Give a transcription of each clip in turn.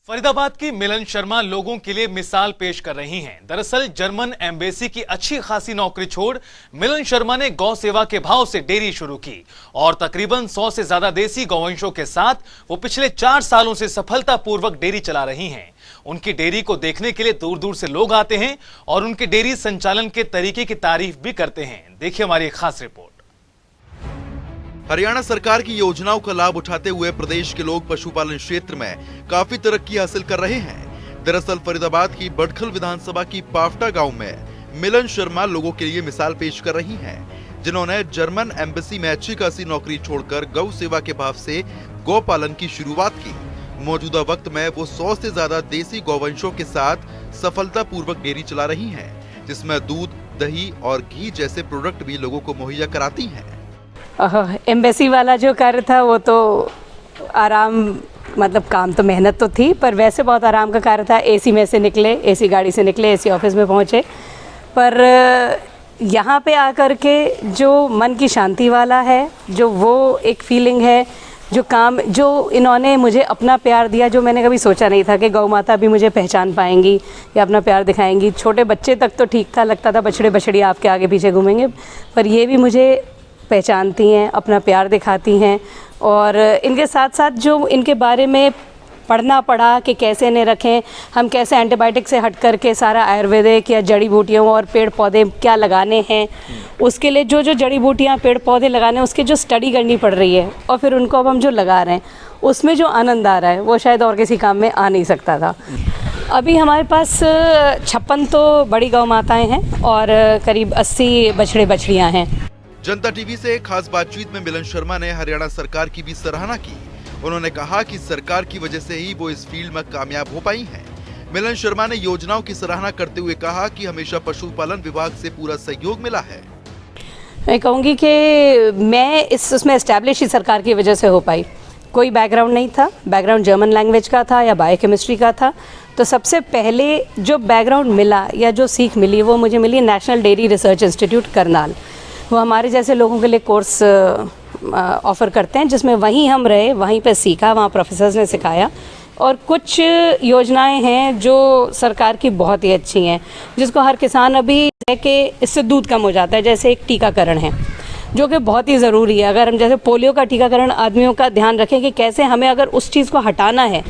फरीदाबाद की मिलन शर्मा लोगों के लिए मिसाल पेश कर रही हैं। दरअसल जर्मन एम्बेसी की अच्छी खासी नौकरी छोड़ मिलन शर्मा ने गौ सेवा के भाव से डेयरी शुरू की और तकरीबन 100 से ज्यादा देसी गौवंशों के साथ वो पिछले 4 सालों से सफलतापूर्वक डेयरी चला रही हैं। उनकी डेयरी को देखने के लिए दूर दूर से लोग आते हैं और उनके डेयरी संचालन के तरीके की तारीफ भी करते हैं। देखिए हमारी एक खास रिपोर्ट। हरियाणा सरकार की योजनाओं का लाभ उठाते हुए प्रदेश के लोग पशुपालन क्षेत्र में काफी तरक्की हासिल कर रहे हैं। दरअसल फरीदाबाद की बडखल विधानसभा की पावटा गांव में मिलन शर्मा लोगों के लिए मिसाल पेश कर रही हैं, जिन्होंने जर्मन एम्बेसी में अच्छी खासी नौकरी छोड़कर गौ सेवा के भाव से गौ पालन की शुरुआत की। मौजूदा वक्त में वो 100 से ज्यादा देसी गौवंशों के साथ सफलतापूर्वक डेयरी चला रही है, जिसमें दूध, दही और घी जैसे प्रोडक्ट भी लोगों को मुहैया कराती है। एम्बेसी वाला जो कार्य था वो तो आराम, मतलब काम तो मेहनत तो थी, पर वैसे बहुत आराम का कार्य था। एसी में से निकले, एसी गाड़ी से निकले, एसी ऑफिस में पहुँचे। पर यहाँ पे आकर के जो मन की शांति वाला है, जो वो एक फीलिंग है, जो काम जो इन्होंने मुझे अपना प्यार दिया, जो मैंने कभी सोचा नहीं था कि गौ माता भी मुझे पहचान पाएंगी या अपना प्यार दिखाएंगी। छोटे बच्चे तक तो ठीक था, लगता था बछड़े बछड़ी आपके आगे पीछे घूमेंगे, पर ये भी मुझे पहचानती हैं, अपना प्यार दिखाती हैं। और इनके साथ साथ जो इनके बारे में पढ़ना पड़ा कि कैसे इन्हें रखें, हम कैसे एंटीबायोटिक से हट करके सारा आयुर्वेदिक या जड़ी बूटियों और पेड़ पौधे क्या लगाने हैं, उसके लिए जो जड़ी बूटियाँ पेड़ पौधे लगाने हैं उसकी जो स्टडी करनी पड़ रही है, और फिर उनको अब हम जो लगा रहे हैं उसमें जो आनंद आ रहा है वो शायद और किसी काम में आ नहीं सकता था। अभी हमारे पास 56 तो बड़ी गौ माताएँ हैं और करीब 80 बछड़े बछड़ियाँ हैं। जनता टीवी से एक खास बातचीत में मिलन शर्मा ने हरियाणा सरकार की भी सराहना की। उन्होंने कहा कि सरकार की वजह से ही वो इस फील्ड में कामयाब हो पाई हैं। मिलन शर्मा ने योजनाओं की सराहना करते हुए कहा कि हमेशा पशुपालन विभाग से पूरा सहयोग मिला है। मैं कहूँगी कि मैं उसमें एस्टैब्लिश ही सरकार की वजह से हो पाई। कोई बैकग्राउंड नहीं था, बैकग्राउंड जर्मन लैंग्वेज का था या बायोकेमिस्ट्री का था। तो सबसे पहले जो बैकग्राउंड मिला या जो सीख मिली वो मुझे मिली national dairy research institute Karnal. वो हमारे जैसे लोगों के लिए कोर्स ऑफ़र करते हैं, जिसमें वहीं हम रहे, वहीं पे सीखा, वहाँ प्रोफेसर्स ने सिखाया। और कुछ योजनाएं हैं जो सरकार की बहुत ही अच्छी हैं, जिसको हर किसान अभी है कि इससे दूध कम हो जाता है। जैसे एक टीकाकरण है जो कि बहुत ही ज़रूरी है। अगर हम जैसे पोलियो का टीकाकरण आदमियों का ध्यान रखें कि कैसे हमें अगर उस चीज़ को हटाना है,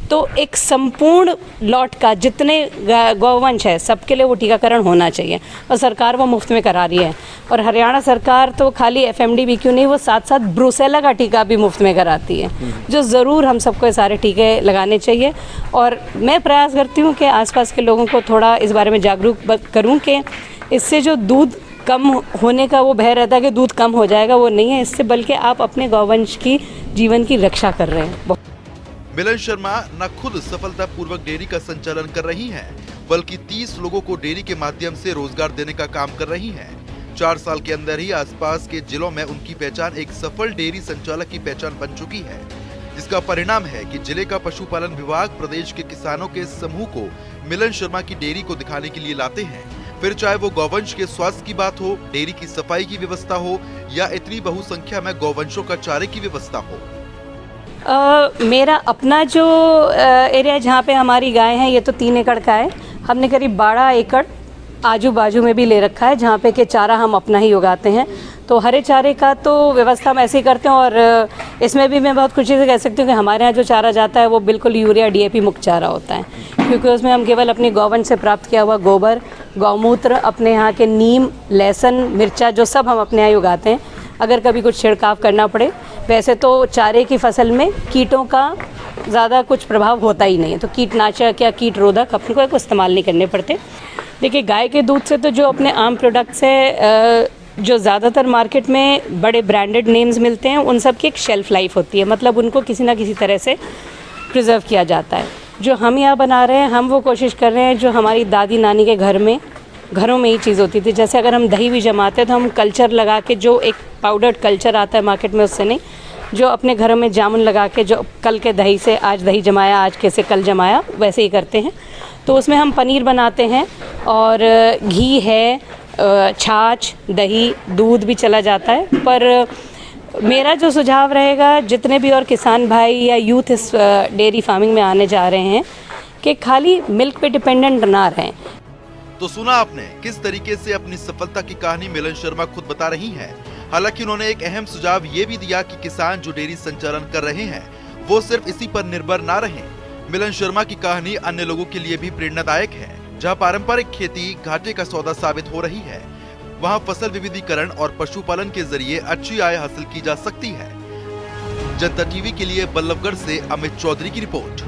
तो एक संपूर्ण लॉट का जितने गौवंश है सबके लिए वो टीकाकरण होना चाहिए, और सरकार वो मुफ्त में करा रही है। और हरियाणा सरकार तो खाली FMD क्यों नहीं, वो साथ साथ ब्रूसेला का टीका भी मुफ्त में कराती है, जो ज़रूर हम सबको ये सारे टीके लगाने चाहिए। और मैं प्रयास करती हूँ कि आसपास के लोगों को थोड़ा इस बारे में जागरूक करूँ कि इससे जो दूध कम होने का वो भय रहता है कि दूध कम हो जाएगा, वो नहीं है इससे, बल्कि आप अपने गौवंश की जीवन की रक्षा कर रहे हैं। मिलन शर्मा न खुद सफलतापूर्वक डेयरी का संचालन कर रही हैं, बल्कि 30 लोगों को डेयरी के माध्यम से रोजगार देने का काम कर रही हैं। 4 साल के अंदर ही आसपास के जिलों में उनकी पहचान एक सफल डेयरी संचालक की पहचान बन चुकी है, जिसका परिणाम है कि जिले का पशुपालन विभाग प्रदेश के किसानों के समूह को मिलन शर्मा की डेयरी को दिखाने के लिए लाते हैं। फिर चाहे वो गौवंश के स्वास्थ्य की बात हो, डेयरी की सफाई की व्यवस्था हो या इतनी बहुसंख्या में गौवंशों का चारे की व्यवस्था हो। मेरा अपना जो एरिया जहाँ पे हमारी गाय हैं, ये तो 3 एकड़ का है। हमने करीब 12 एकड़ आजू बाजू में भी ले रखा है, जहाँ पे कि चारा हम अपना ही उगाते हैं। तो हरे चारे का तो व्यवस्था हम ऐसे ही करते हैं। और इसमें भी मैं बहुत खुशी से कह सकती हूँ कि हमारे यहाँ जो चारा जाता है वो बिल्कुल यूरिया DAP मुक्त चारा होता है, क्योंकि उसमें हम केवल अपनी गौवंश से प्राप्त किया हुआ गोबर, गौमूत्र, अपने यहाँ के नीम, लहसुन, मिर्चा, जो सब हम अपने यहाँ ही उगाते हैं। अगर कभी कुछ छिड़काव करना पड़े, वैसे तो चारे की फसल में कीटों का ज़्यादा कुछ प्रभाव होता ही नहीं है, तो कीटनाशक या कीट रोधक अपने को इस्तेमाल नहीं करने पड़ते। देखिए, गाय के दूध से तो जो अपने आम प्रोडक्ट्स है, जो ज़्यादातर मार्केट में बड़े ब्रांडेड नेम्स मिलते हैं, उन सब की एक शेल्फ़ लाइफ होती है, मतलब उनको किसी ना किसी तरह से प्रिजर्व किया जाता है। जो हम यहाँ बना रहे हैं, हम वो कोशिश कर रहे हैं जो हमारी दादी नानी के घरों में ही चीज़ होती थी। जैसे अगर हम दही भी जमाते हैं तो हम कल्चर लगा के, जो एक पाउडर्ड कल्चर आता है मार्केट में, उससे नहीं, जो अपने घरों में जामुन लगा के, जो कल के दही से आज दही जमाया, आज कैसे कल जमाया, वैसे ही करते हैं। तो उसमें हम पनीर बनाते हैं और घी है, छाछ, दही, दूध भी चला जाता है। पर मेरा जो सुझाव रहेगा, जितने भी और किसान भाई या यूथ इस डेयरी फार्मिंग में आने जा रहे हैं, कि खाली मिल्क पे डिपेंडेंट ना रहें। तो सुना आपने किस तरीके से अपनी सफलता की कहानी मिलन शर्मा खुद बता रही हैं। हालांकि उन्होंने एक अहम सुझाव ये भी दिया कि किसान जो डेयरी संचालन कर रहे हैं वो सिर्फ इसी पर निर्भर ना रहें। मिलन शर्मा की कहानी अन्य लोगों के लिए भी प्रेरणादायक है। जहां पारंपरिक खेती घाटे का सौदा साबित हो रही है, वहां फसल विविधीकरण और पशुपालन के जरिए अच्छी आय हासिल की जा सकती है। जनता टीवी के लिए बल्लभगढ़ से अमित चौधरी की रिपोर्ट।